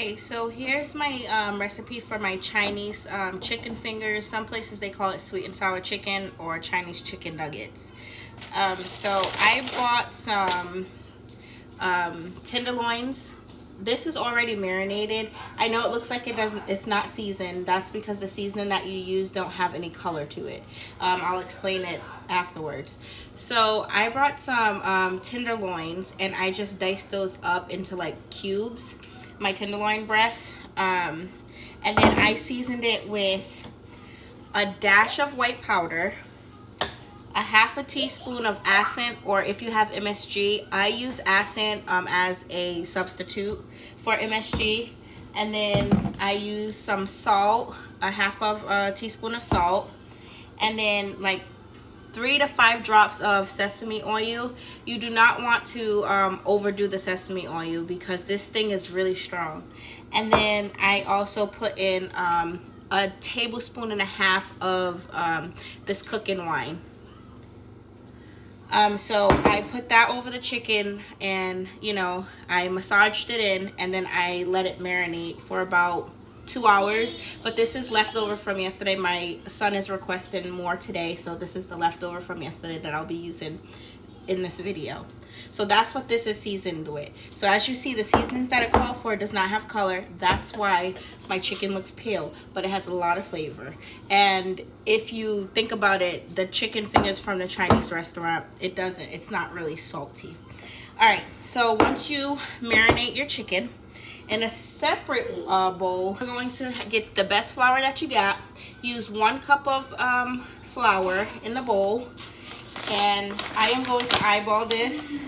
Okay, so here's my recipe for my Chinese chicken fingers. Some places they call it sweet and sour chicken or Chinese chicken nuggets. So I bought some tenderloins. This is already marinated. I know it looks like it's not seasoned. That's because the seasoning that you use don't have any color to it. I'll explain it afterwards. So I brought some tenderloins and I just diced those up into like cubes, my tenderloin breast. And then I seasoned it with a dash of white powder, a half a teaspoon of Acent, or if you have MSG, I use Acent as a substitute for MSG. And then I use some salt, a half of a teaspoon of salt, and then like 3 to 5 drops of sesame oil. You do not want to overdo the sesame oil because this thing is really strong. And then I also put in a tablespoon and a half of this cooking wine. So I put that over the chicken and, you know, I massaged it in and then I let it marinate for about 2 hours. But this is leftover from yesterday. My son is requesting more today, so this is the leftover from yesterday that I'll be using in this video. So that's what this is seasoned with. So as you see, the seasonings that it called for does not have color. That's why my chicken looks pale, but it has a lot of flavor. And if you think about it, the chicken fingers from the Chinese restaurant, it's not really salty. All right, so once you marinate your chicken, in a separate bowl, we're going to get the best flour that you got. Use 1 cup of flour in the bowl. And I am going to eyeball this.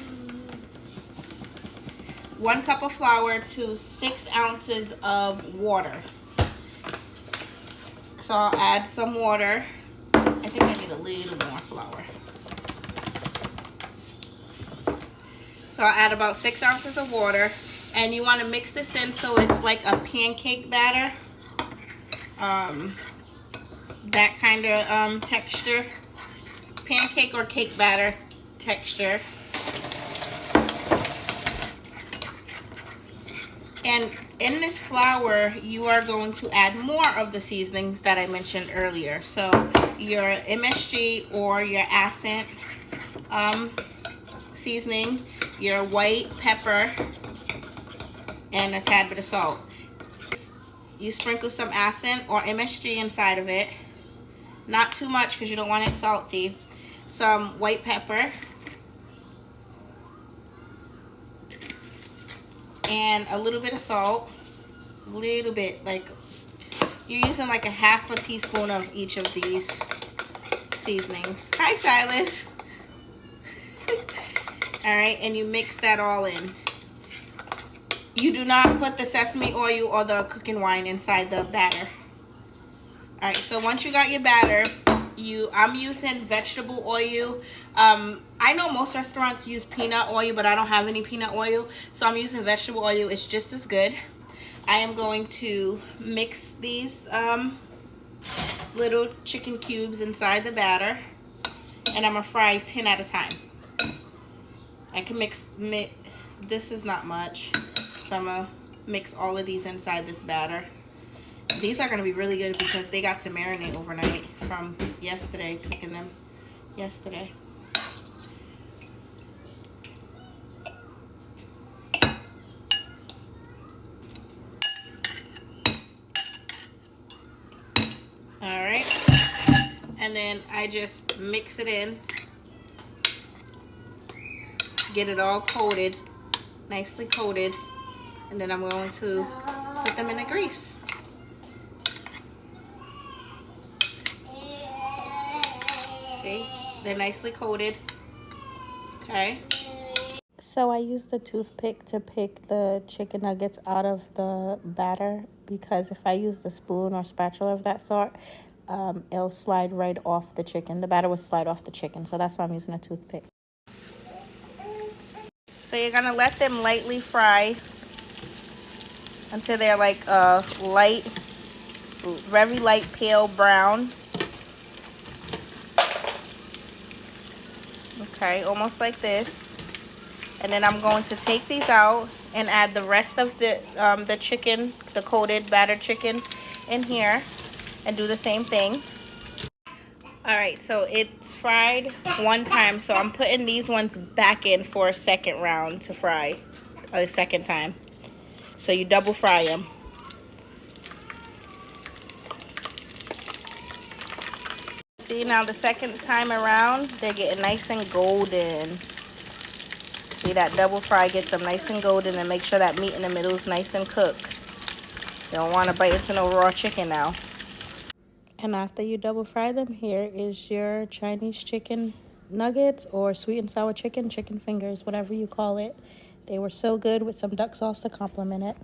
1 cup of flour to 6 ounces of water. So I'll add some water. I think I need a little more flour. So I'll add about 6 ounces of water. And you want to mix this in so it's like a pancake batter. That kind of texture. Pancake or cake batter texture. And in this flour, you are going to add more of the seasonings that I mentioned earlier. So your MSG or your Acent seasoning, your white pepper, and a tad bit of salt. You sprinkle some Acent or MSG inside of it. Not too much because you don't want it salty. Some white pepper. And a little bit of salt. A little bit, like you're using like a half a teaspoon of each of these seasonings. Hi, Silas. All right, and you mix that all in. You do not put the sesame oil or the cooking wine inside the batter. All right, so once you got your batter, I'm using vegetable oil. I know most restaurants use peanut oil, but I don't have any peanut oil, so I'm using vegetable oil. It's just as good. I am going to mix these little chicken cubes inside the batter, and I'm gonna fry 10 at a time. I can mix, this is not much, so I'm gonna mix all of these inside this batter. These are gonna be really good because they got to marinate overnight from yesterday, cooking them yesterday. All right, and then I just mix it in, get it all coated, nicely coated, and then I'm going to put them in the grease. See, they're nicely coated. Okay. So I used the toothpick to pick the chicken nuggets out of the batter because if I use the spoon or spatula of that sort, it'll slide right off the chicken. The batter will slide off the chicken, so that's why I'm using a toothpick. So you're gonna let them lightly fry until they're like light, very light pale brown. Okay, almost like this. And then I'm going to take these out and add the rest of the chicken, the coated battered chicken in here, and do the same thing. All right, so it's fried one time, so I'm putting these ones back in for a second round to fry a second time. So you double fry them. See, now the second time around, they're getting nice and golden. See, that double fry gets them nice and golden, and make sure that meat in the middle is nice and cooked. You don't want to bite into no raw chicken now. And after you double fry them, here is your Chinese chicken nuggets, or sweet and sour chicken fingers, whatever you call it. They were so good with some duck sauce to complement it.